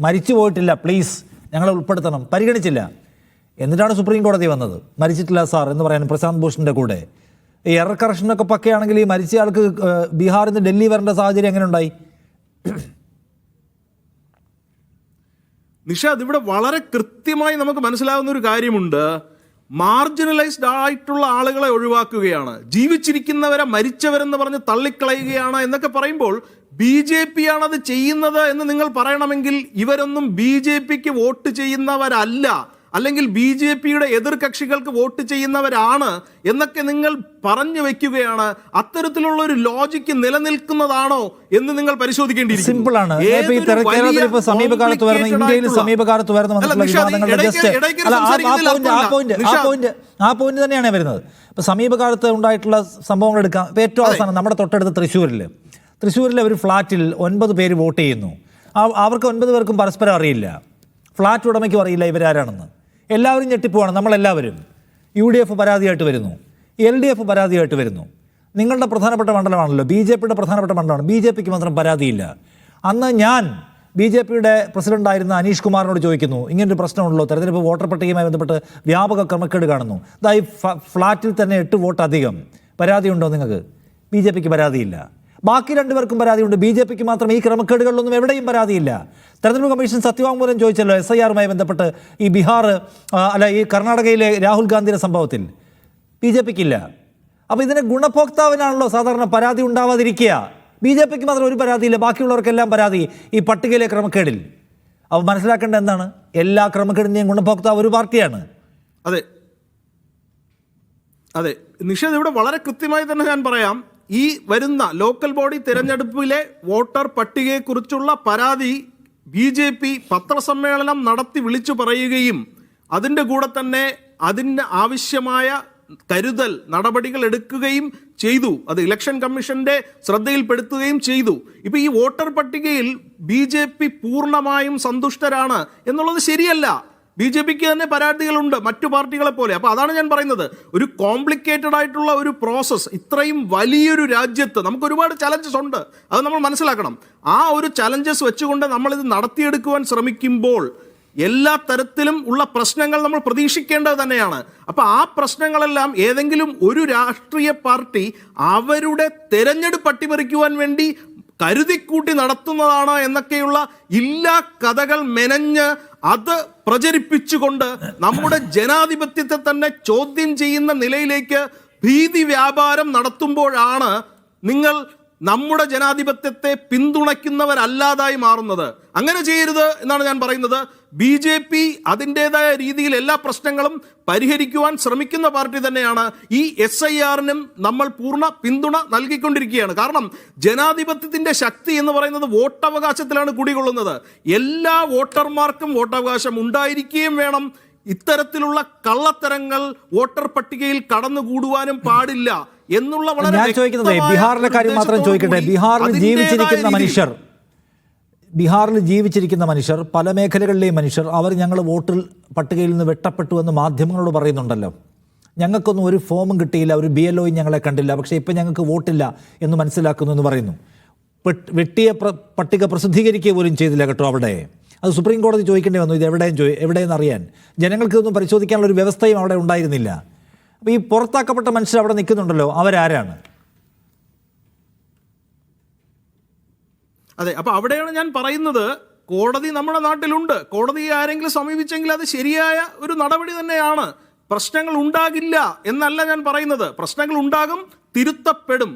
മരിച്ചു പോയിട്ടില്ല, പ്ലീസ് ഞങ്ങളെ ഉൾപ്പെടുത്തണം, പരിഗണിച്ചില്ല. എന്നിട്ടാണ് സുപ്രീം കോടതി വന്നത് മരിച്ചിട്ടില്ല സാർ എന്ന് പറയാൻ പ്രശാന്ത് ഭൂഷണിൻ്റെ കൂടെ. ഈ എറർ കറക്ഷനൊക്കെ പക്കയാണെങ്കിൽ ഈ മരിച്ച ആൾക്ക് ബീഹാറിൽ നിന്ന് ഡൽഹി വരേണ്ട സാഹചര്യം എങ്ങനെ ഉണ്ടായി? നിഷാദ്, ഇവിടെ വളരെ കൃത്യമായി നമുക്ക് മനസ്സിലാകുന്ന ഒരു കാര്യമുണ്ട്. മാർജിനലൈസ്ഡ് ആയിട്ടുള്ള ആളുകളെ ഒഴിവാക്കുകയാണ്, ജീവിച്ചിരിക്കുന്നവരെ മരിച്ചവരെന്ന് പറഞ്ഞ് തള്ളിക്കളയുകയാണ് എന്നൊക്കെ പറയുമ്പോൾ BJP ആണത് ചെയ്യുന്നത് എന്ന് നിങ്ങൾ പറയണമെങ്കിൽ ഇവരൊന്നും BJPക്ക് വോട്ട് ചെയ്യുന്നവരല്ല, അല്ലെങ്കിൽ BJPയുടെ എതിർ കക്ഷികൾക്ക് വോട്ട് ചെയ്യുന്നവരാണ് എന്നൊക്കെ നിങ്ങൾ പറഞ്ഞു വെക്കുകയാണ്. അത്തരത്തിലുള്ള ഒരു ലോജിക്ക് നിലനിൽക്കുന്നതാണോ എന്ന് നിങ്ങൾ പരിശോധിക്കേണ്ടിയിരിക്കുന്നു. സിമ്പിളാണ്. സമീപകാലത്ത് വരുന്ന ഇന്ത്യയിൽ സമീപകാലത്ത് വരുന്ന ആ പോയിന്റ് തന്നെയാണ് വരുന്നത്. ഇപ്പൊ സമീപകാലത്ത് ഉണ്ടായിട്ടുള്ള സംഭവങ്ങൾ എടുക്കാം. ഇപ്പൊ ഏറ്റവും അവസാനം നമ്മുടെ തൊട്ടടുത്ത് തൃശ്ശൂരിലെ ഒരു ഫ്ലാറ്റിൽ 9 പേര് വോട്ട് ചെയ്യുന്നു. അവർക്ക് 9 പേർക്കും പരസ്പരം അറിയില്ല, ഫ്ലാറ്റ് ഉടമയ്ക്കും അറിയില്ല ഇവരാരാണെന്ന്. എല്ലാവരും ഞെട്ടിപ്പോവാണ്. നമ്മളെല്ലാവരും UDF പരാതിയായിട്ട് വരുന്നു, LDF പരാതിയായിട്ട് വരുന്നു. നിങ്ങളുടെ പ്രധാനപ്പെട്ട മണ്ഡലമാണല്ലോ, BJPയുടെ പ്രധാനപ്പെട്ട മണ്ഡലമാണ്, BJPക്ക് മാത്രം പരാതിയില്ല. അന്ന് ഞാൻ BJPയുടെ പ്രസിഡന്റായിരുന്ന അനീഷ് കുമാറിനോട് ചോദിക്കുന്നു, ഇങ്ങനൊരു പ്രശ്നമുണ്ടല്ലോ, തെരഞ്ഞെടുപ്പ് വോട്ടർ പട്ടികയുമായി ബന്ധപ്പെട്ട് വ്യാപക ക്രമക്കേട് കാണുന്നു, ഈ ഫ്ലാറ്റിൽ തന്നെ 8 വോട്ട് അധികം, പരാതിയുണ്ടോ നിങ്ങൾക്ക്? BJPക്ക് പരാതിയില്ല. ബാക്കി 2 പേർക്കും പരാതിയുണ്ട്, BJPക്ക് മാത്രം ഈ ക്രമക്കേടുകളിലൊന്നും എവിടെയും പരാതിയില്ല. തെരഞ്ഞെടുപ്പ് കമ്മീഷൻ സത്യവാങ്മൂലം ചോദിച്ചല്ലോ SIRമായി ബന്ധപ്പെട്ട് ഈ ബീഹാർ ഈ കർണാടകയിലെ രാഹുൽ ഗാന്ധിയുടെ സംഭവത്തിൽ. BJPക്കില്ല. അപ്പോൾ ഇതിന് ഗുണഭോക്താവിനാണല്ലോ സാധാരണ പരാതി ഉണ്ടാവാതിരിക്കുക. BJPക്ക് മാത്രം ഒരു പരാതിയില്ല, ബാക്കിയുള്ളവർക്കെല്ലാം പരാതി ഈ പട്ടികയിലെ ക്രമക്കേടിൽ. അപ്പോൾ മനസ്സിലാക്കേണ്ട എന്താണ്, എല്ലാ ക്രമക്കേടിൻ്റെയും ഗുണഭോക്താവ് ഒരു പാർട്ടിയാണ്. അതെ അതെ നിഷേധ്, ഇവിടെ വളരെ കൃത്യമായി തന്നെ ഞാൻ പറയാം. ഈ വരുന്ന ലോക്കൽ ബോഡി തിരഞ്ഞെടുപ്പിലെ വോട്ടർ പട്ടികയെക്കുറിച്ചുള്ള പരാതി BJP പത്രസമ്മേളനം നടത്തി വിളിച്ചു പറയുകയും അതിൻ്റെ കൂടെ തന്നെ അതിന് ആവശ്യമായ കരുതൽ നടപടികൾ എടുക്കുകയും ചെയ്തു. അത് ഇലക്ഷൻ കമ്മീഷന്റെ ശ്രദ്ധയിൽപ്പെടുത്തുകയും ചെയ്തു. ഇപ്പൊ ഈ വോട്ടർ പട്ടികയിൽ BJP പൂർണ്ണമായും സന്തുഷ്ടരാണ് എന്നുള്ളത് ശരിയല്ല. BJPക്ക് തന്നെ പരാതികളുണ്ട് മറ്റു പാർട്ടികളെ പോലെ. അപ്പോൾ അതാണ് ഞാൻ പറയുന്നത്, ഒരു കോംപ്ലിക്കേറ്റഡ് ആയിട്ടുള്ള ഒരു പ്രോസസ്സ് ഇത്രയും വലിയൊരു രാജ്യത്ത് നമുക്ക് ഒരുപാട് ചലഞ്ചസ് ഉണ്ട്, അത് നമ്മൾ മനസ്സിലാക്കണം. ആ ഒരു ചലഞ്ചസ് വെച്ചുകൊണ്ട് നമ്മളിത് നടത്തിയെടുക്കുവാൻ ശ്രമിക്കുമ്പോൾ എല്ലാ തരത്തിലും ഉള്ള പ്രശ്നങ്ങൾ നമ്മൾ പ്രതീക്ഷിക്കേണ്ടത് തന്നെയാണ്. അപ്പോൾ ആ പ്രശ്നങ്ങളെല്ലാം ഏതെങ്കിലും ഒരു രാഷ്ട്രീയ പാർട്ടി അവരുടെ തെരഞ്ഞെടുപ്പ് അട്ടിമറിക്കുവാൻ വേണ്ടി കരുതിക്കൂട്ടി നടത്തുന്നതാണ് എന്നൊക്കെയുള്ള ഇല്ലാ കഥകൾ മെനഞ്ഞ് അത് പ്രചരിപ്പിച്ചുകൊണ്ട് നമ്മുടെ ജനാധിപത്യത്തെ തന്നെ ചോദ്യം ചെയ്യുന്ന നിലയിലേക്ക് ഭീതി വ്യാപാരം നടത്തുമ്പോഴാണ് നിങ്ങൾ നമ്മുടെ ജനാധിപത്യത്തെ പിന്തുണയ്ക്കുന്നവരല്ലാതായി മാറുന്നത്. അങ്ങനെ ചെയ്യരുത് എന്നാണ് ഞാൻ പറയുന്നത്. BJP അതിൻ്റെതായ രീതിയിൽ എല്ലാ പ്രശ്നങ്ങളും പരിഹരിക്കുവാൻ ശ്രമിക്കുന്ന പാർട്ടി തന്നെയാണ്. ഈ SIRനും നമ്മൾ പൂർണ്ണ പിന്തുണ നൽകിക്കൊണ്ടിരിക്കുകയാണ്. കാരണം ജനാധിപത്യത്തിൻ്റെ ശക്തി എന്ന് പറയുന്നത് വോട്ടവകാശത്തിലാണ് കുടികൊള്ളുന്നത്. എല്ലാ വോട്ടർമാർക്കും വോട്ടവകാശം ഉണ്ടായിരിക്കുകയും വേണം. ഇത്തരത്തിലുള്ള കള്ളത്തരങ്ങൾ വോട്ടർ പട്ടികയിൽ കടന്നുകൂടുവാനും പാടില്ല എന്നുള്ള വളരെ ഞാൻ ചോദിക്കുന്നത് ബീഹാറിലെ കാര്യം മാത്രം ചോദിക്കട്ടെ. ബീഹാറിൽ ജീവിച്ചിരിക്കുന്ന മനുഷ്യർ പല മേഖലകളിലെയും മനുഷ്യർ അവർ ഞങ്ങൾ വോട്ടർ പട്ടികയിൽ നിന്ന് വെട്ടപ്പെട്ടു എന്ന് മാധ്യമങ്ങളോട് പറയുന്നുണ്ടല്ലോ. ഞങ്ങൾക്കൊന്നും ഒരു ഫോമും കിട്ടിയില്ല, ഒരു BLOയും ഞങ്ങളെ കണ്ടില്ല, പക്ഷേ ഇപ്പം ഞങ്ങൾക്ക് വോട്ടില്ല എന്ന് മനസ്സിലാക്കുന്നു എന്ന് പറയുന്നു. വെട്ടിയ പട്ടിക പ്രസിദ്ധീകരിക്കുക പോലും ചെയ്തില്ല കേട്ടോ അവിടെ. അത് സുപ്രീം കോടതി ചോദിക്കേണ്ടി വന്നു, ഇത് എവിടെയെന്ന് അറിയാൻ. ജനങ്ങൾക്ക് ഇതൊന്നും പരിശോധിക്കാനുള്ള ഒരു വ്യവസ്ഥയും അവിടെ ഉണ്ടായിരുന്നില്ല. അപ്പോൾ ഈ പുറത്താക്കപ്പെട്ട മനുഷ്യർ അവിടെ നിൽക്കുന്നുണ്ടല്ലോ, അവരാരാണ്? അതെ, അപ്പോൾ അവിടെയാണ് ഞാൻ പറയുന്നത്, കോടതി നമ്മുടെ നാട്ടിലുണ്ട്. കോടതിയെ ആരെങ്കിലും സമീപിച്ചെങ്കിൽ അത് ശരിയായ ഒരു നടപടി തന്നെയാണ്. പ്രശ്നങ്ങൾ ഉണ്ടാകില്ല എന്നല്ല ഞാൻ പറയുന്നത്, പ്രശ്നങ്ങൾ ഉണ്ടാകും, തിരുത്തപ്പെടും.